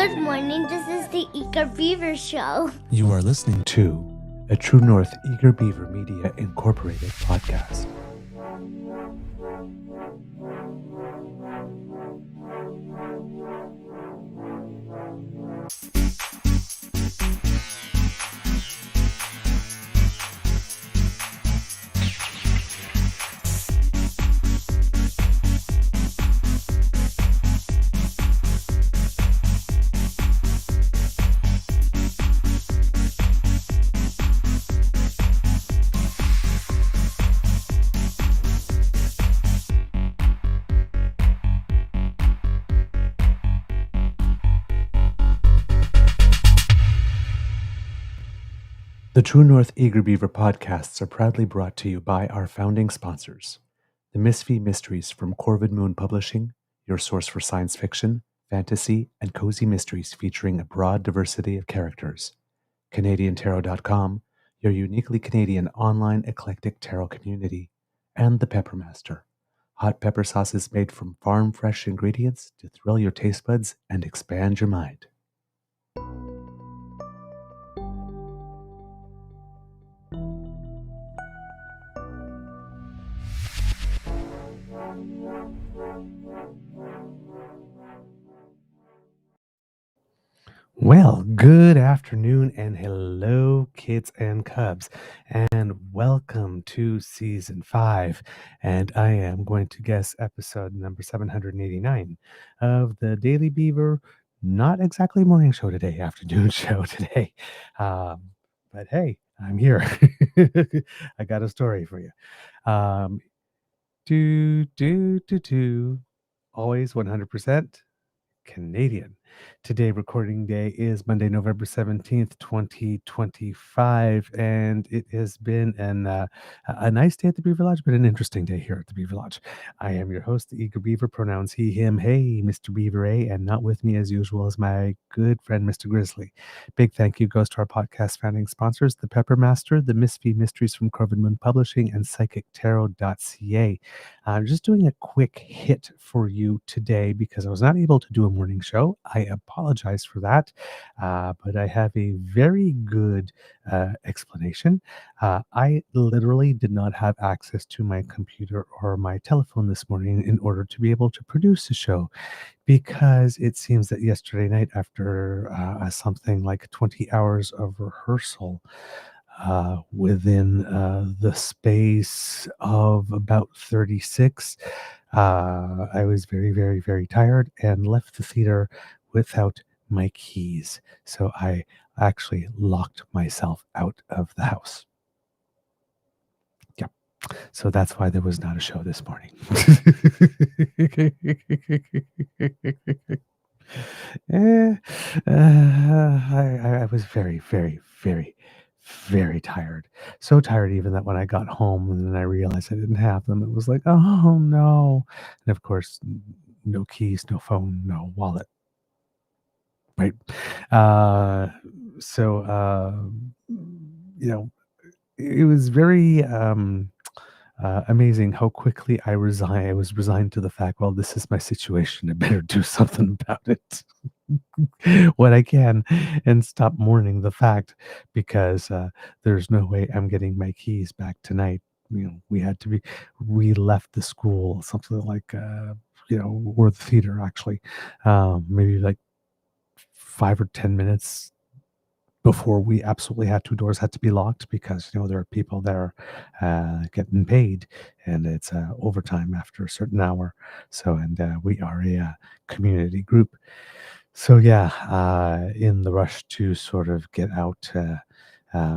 Good morning. This is the Eager Beaver Show. You are listening to a True North Eager Beaver Media Incorporated podcast. The True North Eager Beaver podcasts are proudly brought to you by our founding sponsors, the Misfit Mysteries from Corvid Moon Publishing, your source for science fiction, fantasy, and cozy mysteries featuring a broad diversity of characters, CanadianTarot.com, your uniquely Canadian online eclectic tarot community, and the Peppermaster, hot pepper sauces made from farm-fresh ingredients to thrill your taste buds and expand your mind. Well, good afternoon and hello, kids and cubs, and welcome to season 5. And I am going to guess episode number 789 of the Daily Beaver, not exactly morning show today, afternoon show today. But hey, I'm here. I got a story for you. Always 100%. Canadian. Today, recording day is Monday, November 17th, 2025, and it has been a nice day at the Beaver Lodge, but an interesting day here at the Beaver Lodge. I am your host, the Eager Beaver, pronouns he, him, hey, Mr. Beaver A, and not with me as usual is my good friend, Mr. Grizzly. Big thank you goes to our podcast founding sponsors, the Peppermaster, the Misfit Mysteries from Corvid Moon Publishing, and PsychicTarot.ca. I'm just doing a quick hit for you today because I was not able to do a morning show. I apologize for that, but I have a very good explanation. I literally did not have access to my computer or my telephone this morning in order to be able to produce the show, because it seems that yesterday night, after something like 20 hours of rehearsal, within the space of about 36, I was very, very, very tired and left the theater without my keys. So I actually locked myself out of the house. Yep. So that's why there was not a show this morning. I was very, very, very, very tired. So tired even that when I got home and then I realized I didn't have them, it was like, oh no. And of course, no keys, no phone, no wallet. Right. Uh, so, you know, it was very amazing how quickly I resigned. I was resigned to the fact, well, this is my situation. I better do something about it when I can and stop mourning the fact, because there's no way I'm getting my keys back tonight. We left the school something like, or the theater actually, maybe like 5 or 10 minutes before we absolutely had to. Doors had to be locked because there are people there getting paid, and it's overtime after a certain hour. So, and we are a community group. So yeah, in the rush to sort of get out, I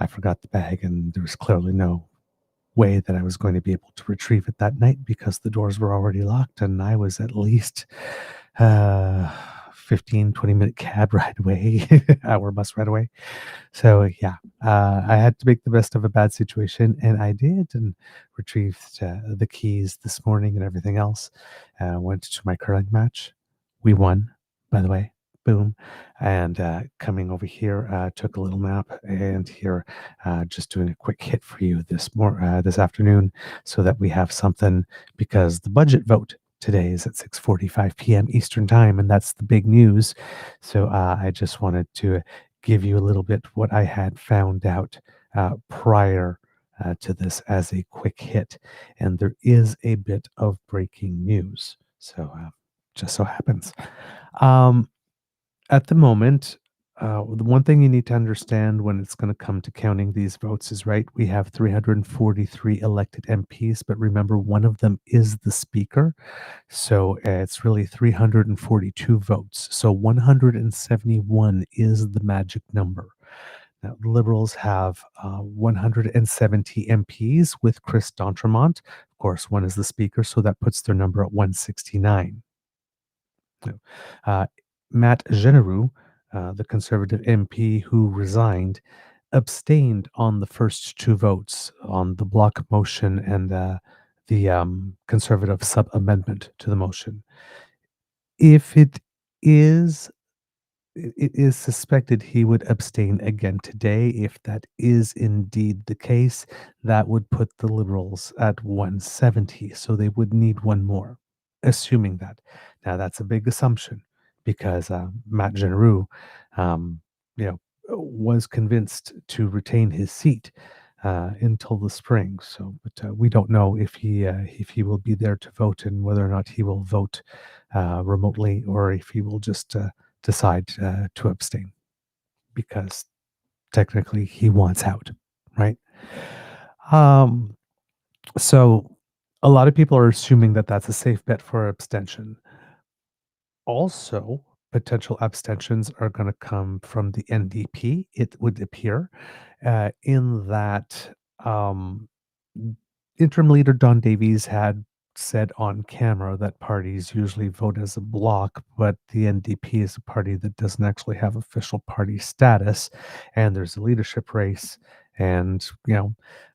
forgot the bag, and there was clearly no way that I was going to be able to retrieve it that night because the doors were already locked, and I was at least uh 15-20 minute cab ride away, hour bus ride away. So yeah, I had to make the best of a bad situation, and I did, and retrieved the keys this morning and everything else. Went to my curling match. We won, by the way. Boom. And coming over here, took a little nap, and here, just doing a quick hit for you this afternoon, so that we have something, because the budget vote today is at 6:45 p.m. Eastern Time, and that's the big news. So I just wanted to give you a little bit what I had found out prior to this as a quick hit. And there is a bit of breaking news. So just so happens. Um, at the moment, the one thing you need to understand when it's going to come to counting these votes is right. We have 343 elected MPs, but remember, one of them is the speaker. So it's really 342 votes. So 171 is the magic number. Now, the Liberals have 170 MPs with Chris D'Entremont. Of course, one is the speaker, so that puts their number at 169. No. Uh, Matt Genereux, the Conservative MP who resigned, abstained on the first two votes on the block motion and the Conservative sub amendment to the motion. If is it is suspected he would abstain again today. If that is indeed the case, that would put the Liberals at 170. So they would need one more, assuming that. Now, that's a big assumption because Matt Genereux, um, you know, was convinced to retain his seat until the spring. So, but we don't know if he will be there to vote and whether or not he will vote remotely or if he will just decide to abstain because technically he wants out, right? Um, so a lot of people are assuming that that's a safe bet for abstention. Also, potential abstentions are going to come from the NDP, it would appear, in that interim leader Don Davies had said on camera that parties usually vote as a bloc, but the NDP is a party that doesn't actually have official party status, and there's a leadership race. And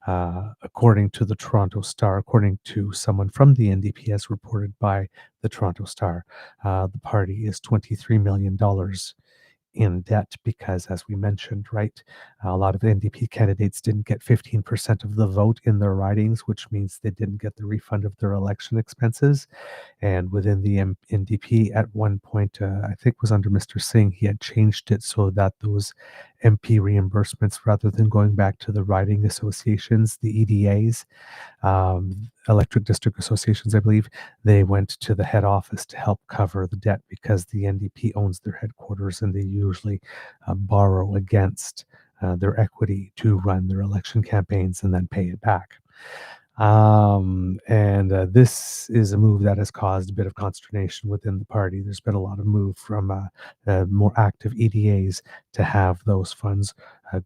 according to the Toronto Star, according to someone from the NDP, as reported by the Toronto Star, the party is $23 million in debt because, as we mentioned, right, a lot of NDP candidates didn't get 15% of the vote in their ridings, which means they didn't get the refund of their election expenses. And within the NDP, at one point, I think was under Mr. Singh, he had changed it so that those MP reimbursements, rather than going back to the riding associations, the EDAs, electric district associations, I believe, they went to the head office to help cover the debt because the NDP owns their headquarters and they usually borrow against their equity to run their election campaigns and then pay it back. And this is a move that has caused a bit of consternation within the party. There's been a lot of move from more active EDAs to have those funds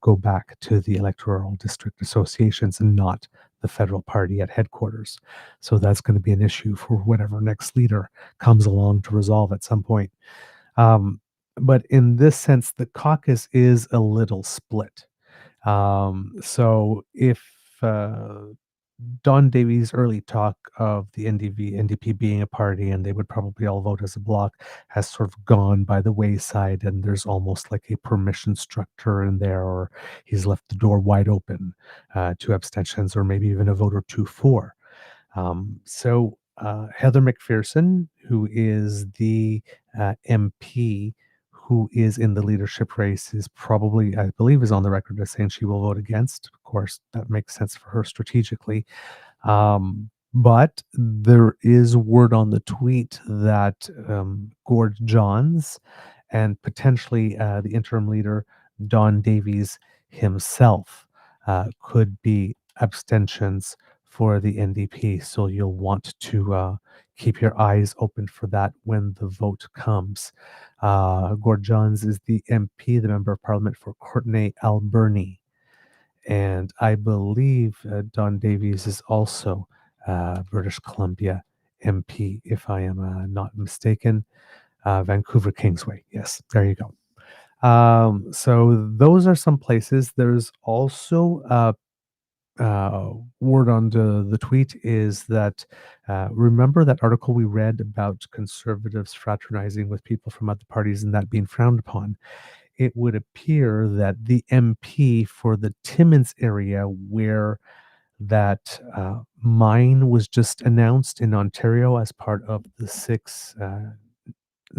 go back to the electoral district associations and not the federal party at headquarters. So that's going to be an issue for whatever next leader comes along to resolve at some point. But in this sense, the caucus is a little split. So if Don Davies' early talk of the NDP being a party and they would probably all vote as a bloc has sort of gone by the wayside, and there's almost like a permission structure in there, or he's left the door wide open to abstentions, or maybe even a vote or two for. Heather McPherson, who is the MP who is in the leadership race, is probably, I believe, is on the record as saying she will vote against. Of course, that makes sense for her strategically. But there is word on the tweet that Gord Johns and potentially the interim leader, Don Davies himself, could be abstentions for the NDP. So you'll want to keep your eyes open for that when the vote comes. Gord Johns is the MP, the Member of Parliament for Courtenay Alberni. And I believe Don Davies is also British Columbia MP, if I am not mistaken. Vancouver Kingsway. Yes, there you go. So those are some places. There's also word on the tweet is that remember that article we read about conservatives fraternizing with people from other parties and that being frowned upon. It would appear that the MP for the Timmins area, where that mine was just announced in Ontario as part of the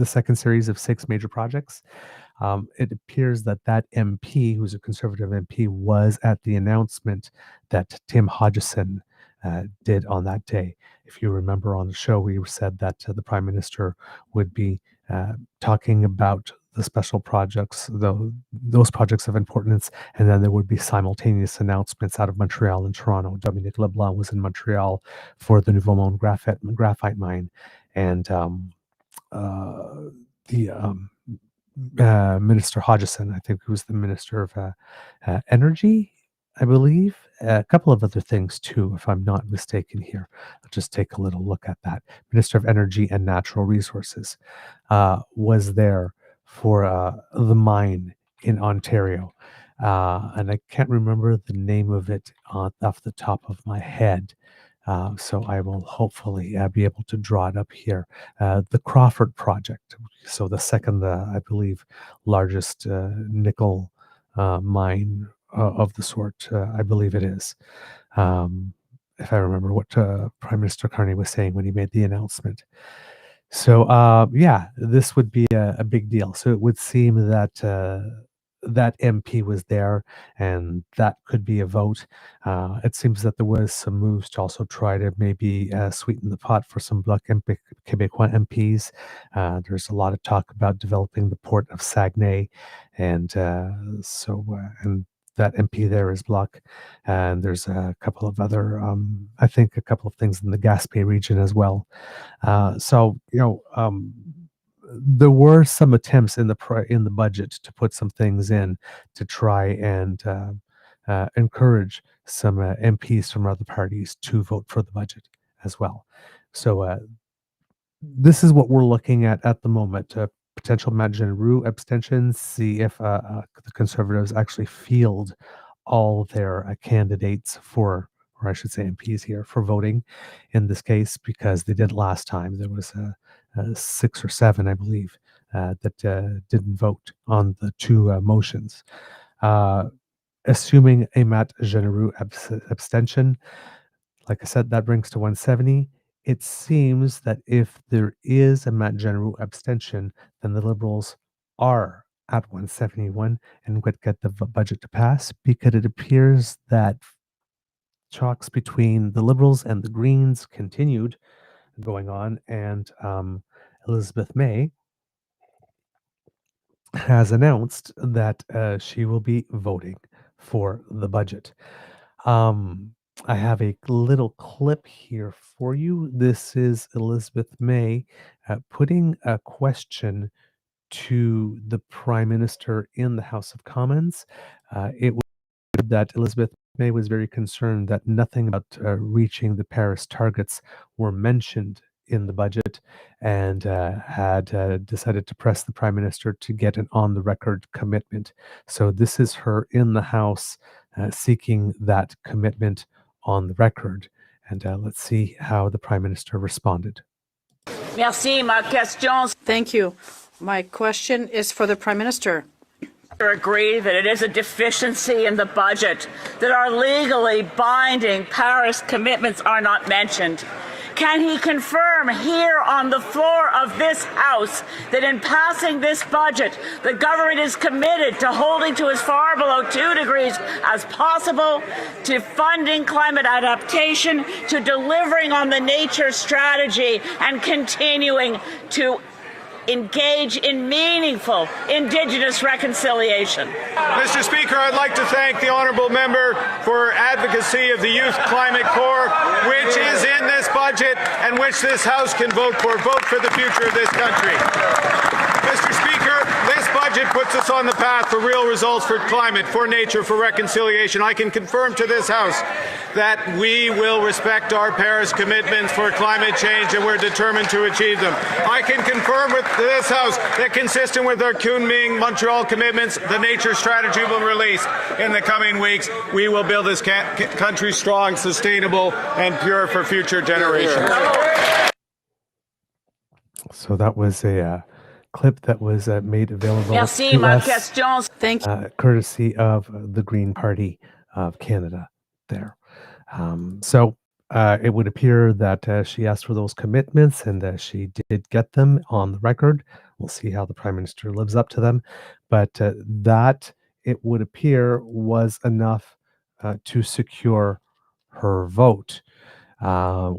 second series of 6 major projects. It appears that that MP, who's a Conservative MP, was at the announcement that Tim Hodgson did on that day. If you remember on the show, we said that the Prime Minister would be talking about the special projects, those projects of importance, and then there would be simultaneous announcements out of Montreal and Toronto. Dominique Leblanc was in Montreal for the Nouveau Monde graphite mine, and the Minister Hodgson, I think, who was the Minister of Energy, I believe. A couple of other things too, if I'm not mistaken here. I'll just take a little look at that. Minister of Energy and Natural Resources was there for the mine in Ontario. And I can't remember the name of it off the top of my head. So I will hopefully be able to draw it up here. The Crawford Project, so the second, I believe, largest nickel mine of the sort, I believe it is. If I remember what Prime Minister Carney was saying when he made the announcement. So yeah, this would be a big deal. So it would seem that that MP was there, and that could be a vote. It seems that there was some moves to also try to maybe sweeten the pot for some Bloc Québécois MPs. There's a lot of talk about developing the port of Saguenay, and and that MP there is Bloc. And there's a couple of other, I think, a couple of things in the Gaspé region as well. There were some attempts in the budget to put some things in to try and encourage some MPs from other parties to vote for the budget as well. So this is what we're looking at the moment. Potential Matt Genereux abstentions. See if the Conservatives actually field all their candidates for, or I should say MPs here, for voting in this case, because they did last time. There was 6 or 7, I believe, that didn't vote on the 2 motions. Assuming a Matt Genereux abstention, like I said, that brings to 170. It seems that if there is a Matt Genereux abstention, then the Liberals are at 171 and would get the budget to pass, because it appears that talks between the Liberals and the Greens continued going on, and Elizabeth May has announced that she will be voting for the budget. I have a little clip here for you. This is Elizabeth May putting a question to the Prime Minister in the House of Commons. It was that Elizabeth May was very concerned that nothing about reaching the Paris targets were mentioned in the budget, and had decided to press the Prime Minister to get an on-the-record commitment. So this is her in the House seeking that commitment on the record. And let's see how the Prime Minister responded. Merci. Ma question. Thank you. My question is for the Prime Minister. Agree that it is a deficiency in the budget that our legally binding Paris commitments are not mentioned. Can he confirm here on the floor of this House that in passing this budget, the government is committed to holding to as far below 2 degrees as possible, to funding climate adaptation, to delivering on the nature strategy, and continuing to engage in meaningful Indigenous reconciliation? Mr. Speaker, I'd like to thank the honourable member for advocacy of the Youth Climate Corps, which is in this budget and which this House can vote for. Vote for the future of this country. Mr. Speaker, this budget puts us on the path for real results for climate, for nature, for reconciliation. I can confirm to this House that we will respect our Paris commitments for climate change, and we're determined to achieve them. I can confirm with this House that, consistent with our Kunming Montreal commitments, the nature strategy will release in the coming weeks. We will build this country strong, sustainable, and pure for future generations. So that was a clip that was made available Merci, to ma us, question. Thank you. courtesy of the Green Party of Canada there. So it would appear that she asked for those commitments and she did get them on the record. We'll see how the Prime Minister lives up to them. But that, it would appear, was enough to secure her vote,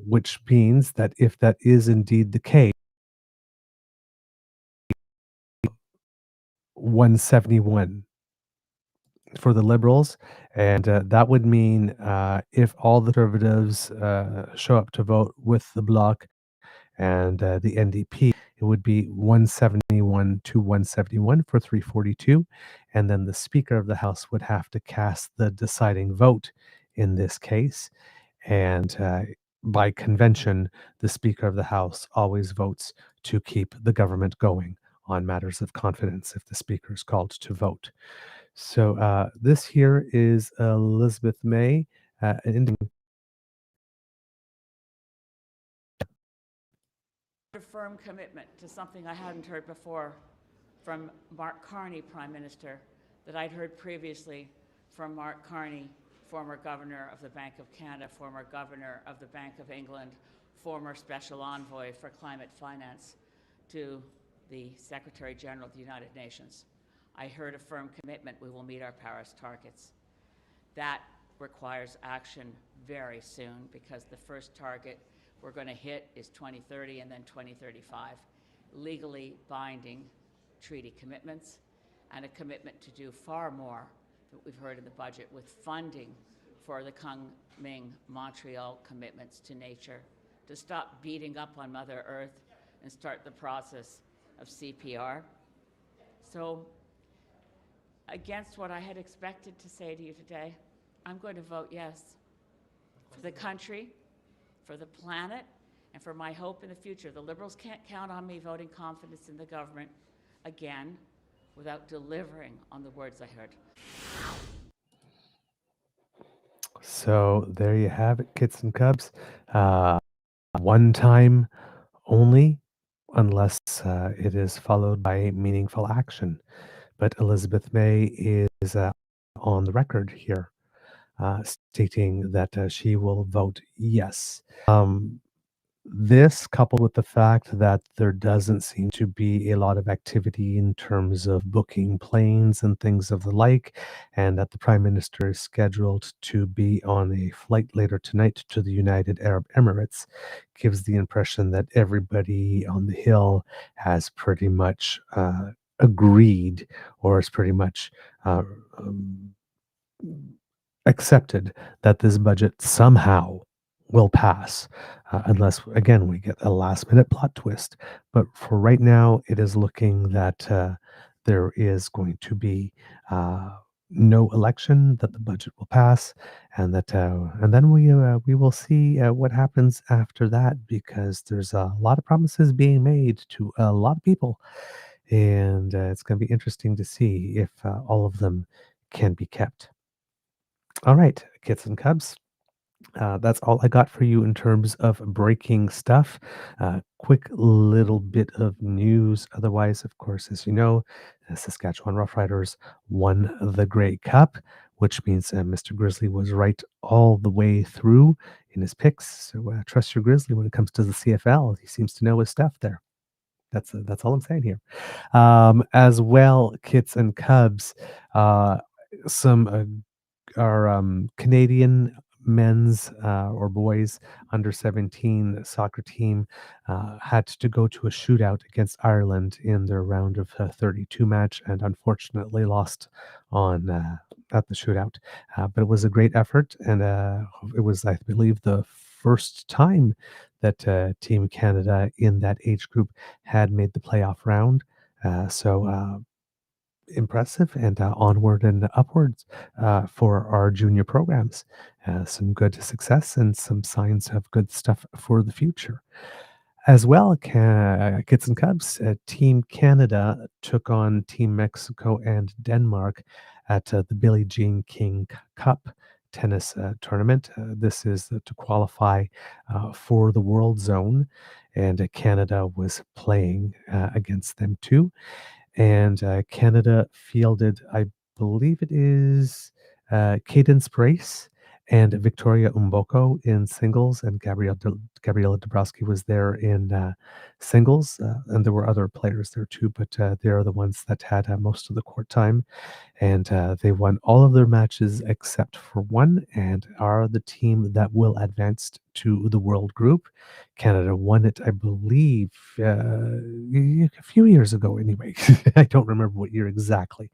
which means that if that is indeed the case, 171 for the Liberals, and that would mean if all the Conservatives show up to vote with the Bloc and the NDP, it would be 171 to 171 for 342, and then the Speaker of the House would have to cast the deciding vote in this case, and by convention, the Speaker of the House always votes to keep the government going on matters of confidence if the Speaker is called to vote. So this here is Elizabeth May. An Indian. A firm commitment to something I hadn't heard before from Mark Carney, Prime Minister, that I'd heard previously from Mark Carney, former Governor of the Bank of Canada, former Governor of the Bank of England, former Special Envoy for Climate Finance to the Secretary General of the United Nations. I heard a firm commitment we will meet our Paris targets. That requires action very soon because the first target we're going to hit is 2030 and then 2035. Legally binding treaty commitments and a commitment to do far more that we've heard in the budget with funding for the Kunming Montreal commitments to nature, to stop beating up on Mother Earth and start the process of CPR. So, against what I had expected to say to you today, I'm going to vote yes. For the country, for the planet, and for my hope in the future. The Liberals can't count on me voting confidence in the government again without delivering on the words I heard. So there you have it, kits and cubs. One time only, unless it is followed by meaningful action. But Elizabeth May is on the record here, stating that she will vote yes. This, coupled with the fact that there doesn't seem to be a lot of activity in terms of booking planes and things of the like, and that the Prime Minister is scheduled to be on a flight later tonight to the United Arab Emirates, gives the impression that everybody on the Hill has pretty much agreed or is pretty much uh, um, accepted that this budget somehow will pass, unless, again, we get a last minute plot twist. But for right now, it is looking that there is going to be no election, that the budget will pass, and then we will see what happens after that, because there's a lot of promises being made to a lot of people, and it's going to be interesting to see if all of them can be kept. All right, kits and cubs. That's all I got for you in terms of breaking stuff. Quick little bit of news. Otherwise, of course, as you know, the Saskatchewan Roughriders won the Grey Cup, which means Mr. Grizzly was right all the way through in his picks. So trust your Grizzly when it comes to the CFL. He seems to know his stuff there. That's all I'm saying here. As well, kits and cubs. Some our Canadian men's or boys under 17 soccer team had to go to a shootout against Ireland in their round of 32 match, and unfortunately lost on at the shootout. But it was a great effort, and it was, I believe, the first time that Team Canada in that age group had made the playoff round. So impressive, and onward and upwards for our junior programs. Some good success and some signs of good stuff for the future. As well, Kits and Cubs, Team Canada took on Team Mexico and Denmark at the Billie Jean King Cup tennis tournament. This is to qualify for the World Zone, and Canada was playing against them too. And Canada fielded, I believe it is Cadence Brace and Victoria Umboko in singles, and Gabriela Dabrowski was there in singles, and there were other players there too, but they are the ones that had most of the court time, and they won all of their matches except for one, and are the team that will advance to the World Group. Canada won it, I believe, a few years ago. Anyway, I don't remember what year exactly.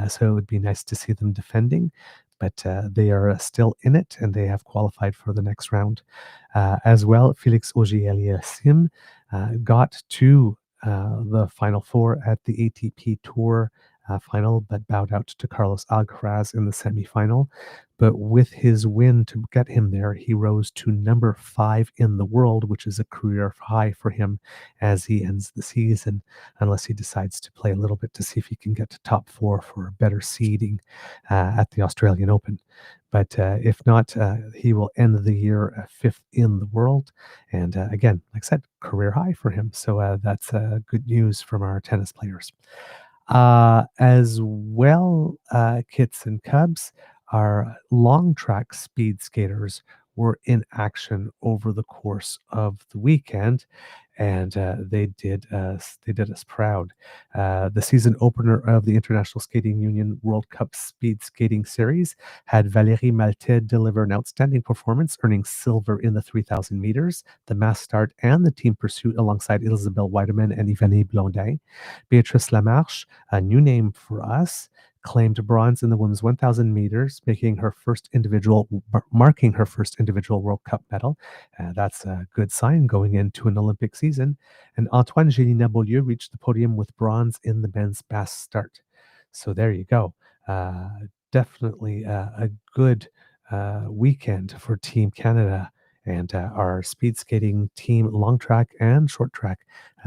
So it would be nice to see them defending, but they are still in it, and they have qualified for the next round. As well, Felix Auger-Aliassime got to the Final Four at the ATP Tour final, but bowed out to Carlos Alcaraz in the semifinal. But with his win to get him there, he rose to number 5 in the world, which is a career high for him as he ends the season, unless he decides to play a little bit to see if he can get to top 4 for better seeding at the Australian Open. But if not, he will end the year 5th in the world. And again, like I said, career high for him. So that's good news from our tennis players. As well, Kits and Cubs, our long track speed skaters were in action over the course of the weekend, and they did us proud. The season opener of the International Skating Union World Cup Speed Skating Series had Valérie Maltais deliver an outstanding performance, earning silver in the 3,000 meters, the mass start, and the team pursuit alongside Isabelle Weideman and Yvonne Blondin. Beatrice Lamarche, a new name for us, claimed bronze in the women's 1,000 meters, marking her first individual World Cup medal. That's a good sign going into an Olympic season. And Antoine Gélina-Beaulieu reached the podium with bronze in the men's mass start. So there you go. Definitely a good weekend for Team Canada. And our speed skating team, long track and short track,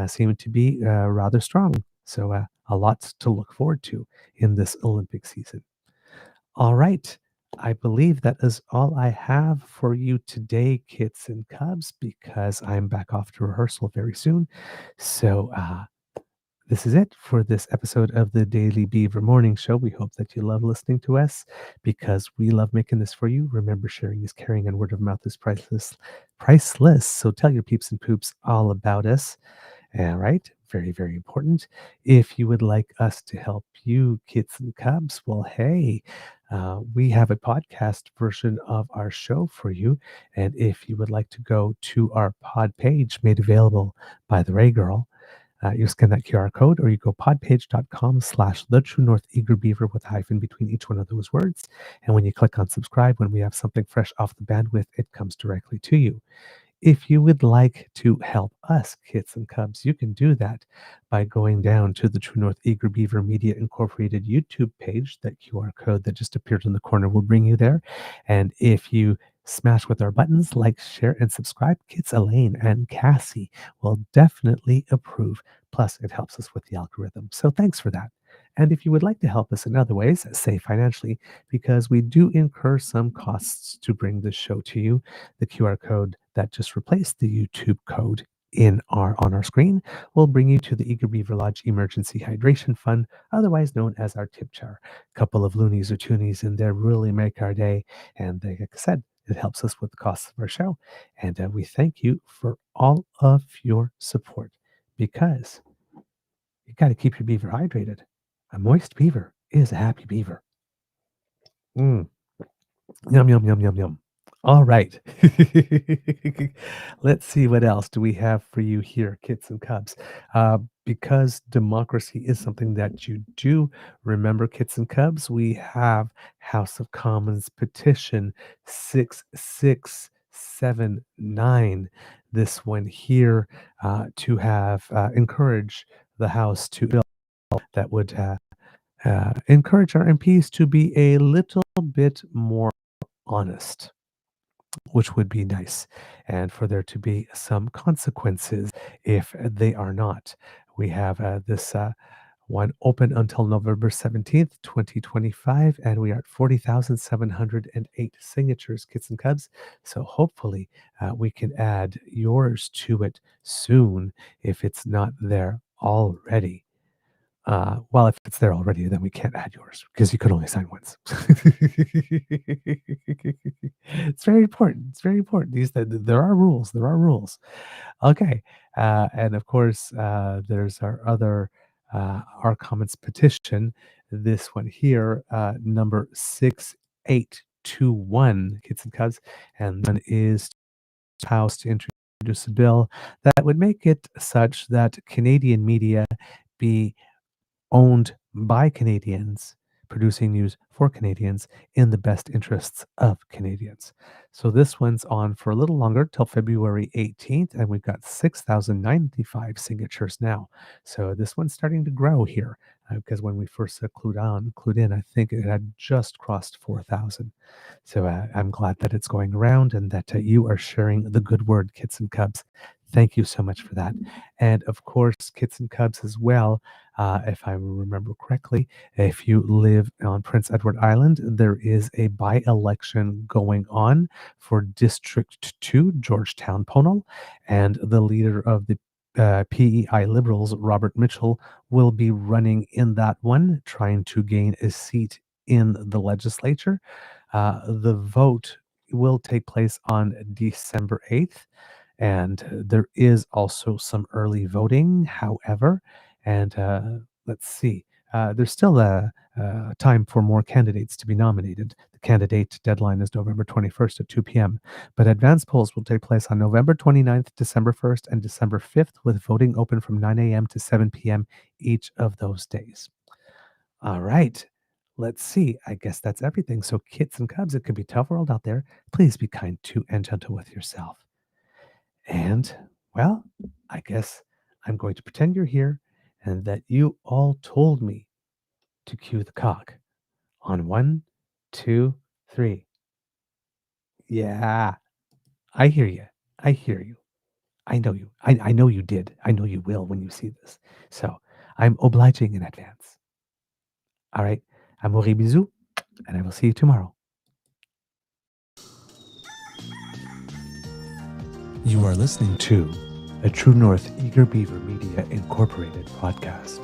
seem to be rather strong. So a lot to look forward to in this Olympic season. All right. I believe that is all I have for you today, Kits and Cubs, because I'm back off to rehearsal very soon. So this is it for this episode of the Daily Beaver Morning Show. We hope that you love listening to us because we love making this for you. Remember, sharing is caring and word of mouth is priceless. Priceless. So tell your peeps and poops all about us. All right. Very, very important. If you would like us to help you, Kits and Cubs, well, hey, we have a podcast version of our show for you. And if you would like to go to our pod page made available by the Ray Girl, you scan that QR code, or you go podpage.com/the True North Eager Beaver with a hyphen between each one of those words. And when you click on subscribe, when we have something fresh off the bandwidth, it comes directly to you. If you would like to help us, Kits and Cubs, you can do that by going down to the True North Eager Beaver Media Incorporated YouTube page. That QR code that just appeared in the corner will bring you there. And if you smash with our buttons, like, share, and subscribe, Kits Elaine and Cassie will definitely approve. Plus, it helps us with the algorithm. So thanks for that. And if you would like to help us in other ways, say financially, because we do incur some costs to bring this show to you, the QR code that just replaced the YouTube code on our screen will bring you to the Eager Beaver Lodge Emergency Hydration Fund, otherwise known as our tip jar. A couple of loonies or toonies in there really make our day. And like I said, it helps us with the costs of our show. And we thank you for all of your support, because you got to keep your beaver hydrated. A moist beaver is a happy beaver. Mm. Yum, yum, yum, yum, yum. All right. Let's see, what else do we have for you here, Kits and Cubs? Because democracy is something that you do remember, Kits and Cubs, we have House of Commons petition 6679. This one here to have encourage the House to bill that would encourage our MPs to be a little bit more honest, which would be nice, and for there to be some consequences if they are not. We have this one open until November 17th, 2025, and we are at 40,708 signatures, Kits and Cubs. So hopefully we can add yours to it soon if it's not there already. Well, if it's there already, then we can't add yours because you could only sign once. It's very important. It's very important. There are rules. There are rules. Okay. And of course, there's our comments petition. This one here, number 6821, Kids and Cubs. And one is House to introduce a bill that would make it such that Canadian media be owned by Canadians, producing news for Canadians in the best interests of Canadians. So this one's on for a little longer till February 18th, and we've got 6,095 signatures now. So this one's starting to grow here because when we first clued in, I think it had just crossed 4,000. So I'm glad that it's going around and that you are sharing the good word, Kids and Cubs. Thank you so much for that. And of course, Kids and Cubs as well. If I remember correctly, if you live on Prince Edward Island, there is a by-election going on for District 2, Georgetown Ponal, and the leader of the PEI Liberals, Robert Mitchell, will be running in that one, trying to gain a seat in the legislature. The vote will take place on December 8th. And there is also some early voting, however. And let's see, there's still a time for more candidates to be nominated. The candidate deadline is November 21st at 2 p.m. But advance polls will take place on November 29th, December 1st, and December 5th, with voting open from 9 a.m. to 7 p.m. each of those days. All right. Let's see. I guess that's everything. So, kids and cubs, it can be a tough world out there. Please be kind to and gentle with yourself. And, well, I guess I'm going to pretend you're here and that you all told me to cue the cock on 1, 2, 3. Yeah, I hear you. I hear you. I know you. I know you did. I know you will when you see this. So I'm obliging in advance. All right. Amour et bisous, and I will see you tomorrow. You are listening to a True North Eager Beaver Media Incorporated podcast.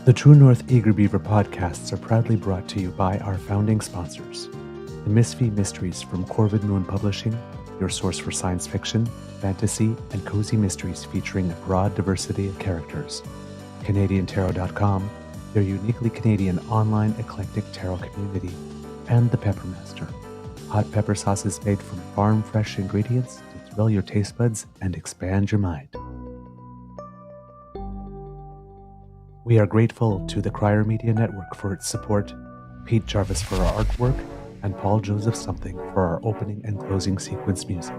The True North Eager Beaver podcasts are proudly brought to you by our founding sponsors, the Misfit Mysteries from Corvid Moon Publishing, your source for science fiction, fantasy, and cozy mysteries featuring a broad diversity of characters, CanadianTarot.com, their uniquely Canadian online eclectic tarot community, and the Peppermaster, hot pepper sauces made from farm-fresh ingredients to thrill your taste buds and expand your mind. We are grateful to the Crier Media Network for its support, Pete Jarvis for our artwork, and Paul Joseph Something for our opening and closing sequence music.